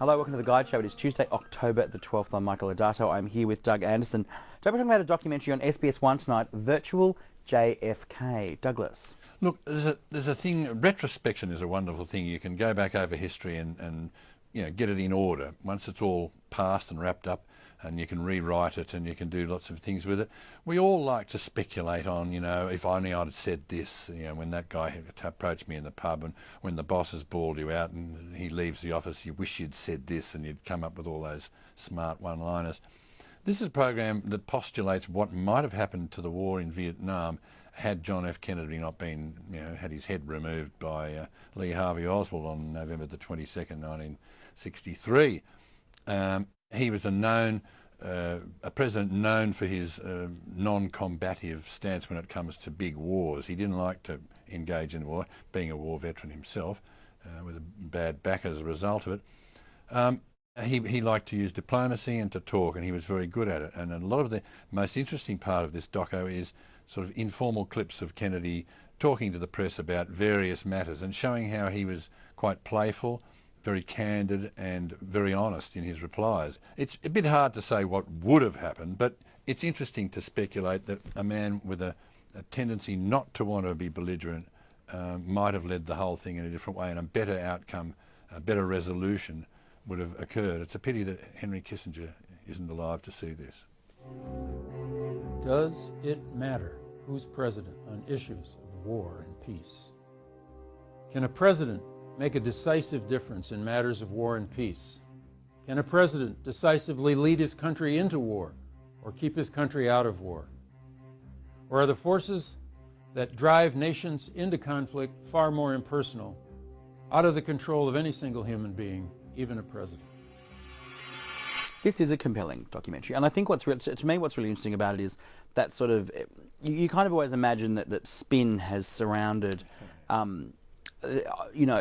Hello, welcome to The Guide Show. It is Tuesday, October the 12th. I'm Michael Adato. I'm here with Doug Anderson. Today we're talking about a documentary on SBS One tonight, Virtual JFK. Douglas. Look, there's a thing, retrospection is a wonderful thing. You can go back over history and get it in order. Once it's all passed and wrapped up, and you can rewrite it and you can do lots of things with it. We all like to speculate on, if only I'd said this, when that guy approached me in the pub, and when the boss has bawled you out and he leaves the office, you wish you'd said this, and you'd come up with all those smart one-liners. This is a program that postulates what might have happened to the war in Vietnam had John F. Kennedy not been, had his head removed by Lee Harvey Oswald on November the 22nd, 1963. He was a president known for his non-combative stance when it comes to big wars. He didn't like to engage in war, being a war veteran himself, with a bad back as a result of it. He liked to use diplomacy and to talk, and he was very good at it. And a lot of the most interesting part of this doco is sort of informal clips of Kennedy talking to the press about various matters and showing how he was quite playful, very candid and very honest in his replies. It's a bit hard to say what would have happened, but it's interesting to speculate that a man with a tendency not to want to be belligerent might have led the whole thing in a different way, and a better outcome, a better resolution would have occurred. It's a pity that Henry Kissinger isn't alive to see this. Does it matter who's president on issues of war and peace? Can a president make a decisive difference in matters of war and peace? Can a president decisively lead his country into war or keep his country out of war? Or are the forces that drive nations into conflict far more impersonal, out of the control of any single human being, even a president? This is a compelling documentary, and I think to me what's really interesting about it is that sort of, you kind of always imagine that spin has surrounded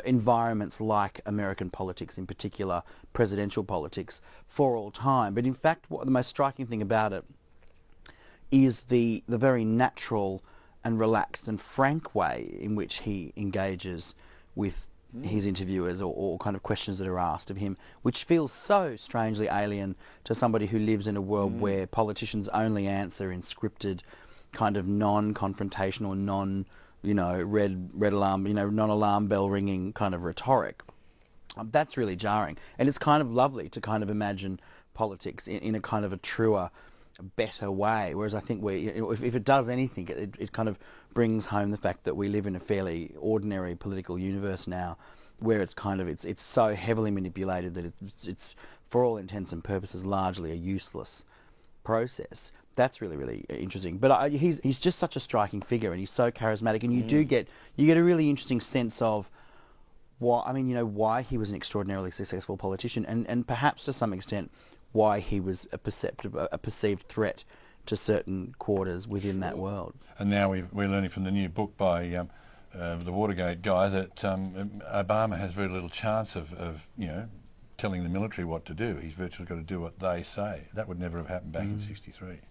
environments like American politics, in particular presidential politics, for all time. But in fact, what the most striking thing about it is the very natural and relaxed and frank way in which he engages with his interviewers, or kind of questions that are asked of him, which feels so strangely alien to somebody who lives in a world where politicians only answer in scripted, kind of non-confrontational, red alarm, non-alarm bell ringing kind of rhetoric. That's really jarring, and it's kind of lovely to kind of imagine politics in a kind of a truer, better way. Whereas I think if it does anything, it kind of brings home the fact that we live in a fairly ordinary political universe now, where it's so heavily manipulated that it's for all intents and purposes largely a useless process. That's really, really interesting. But he's just such a striking figure, and he's so charismatic, and you get a really interesting sense of why he was an extraordinarily successful politician, and perhaps to some extent why he was a perceived threat to certain quarters within that world. And now we're learning from the new book by the Watergate guy that Obama has very little chance of telling the military what to do. He's virtually got to do what they say. That would never have happened back in '63.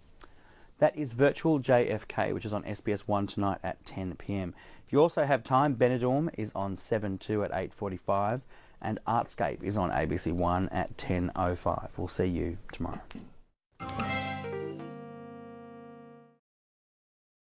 That is Virtual JFK, which is on SBS One tonight at 10 p.m. If you also have time, Benidorm is on 7/2 at 8:45, and Artscape is on ABC One at 10:05. We'll see you tomorrow.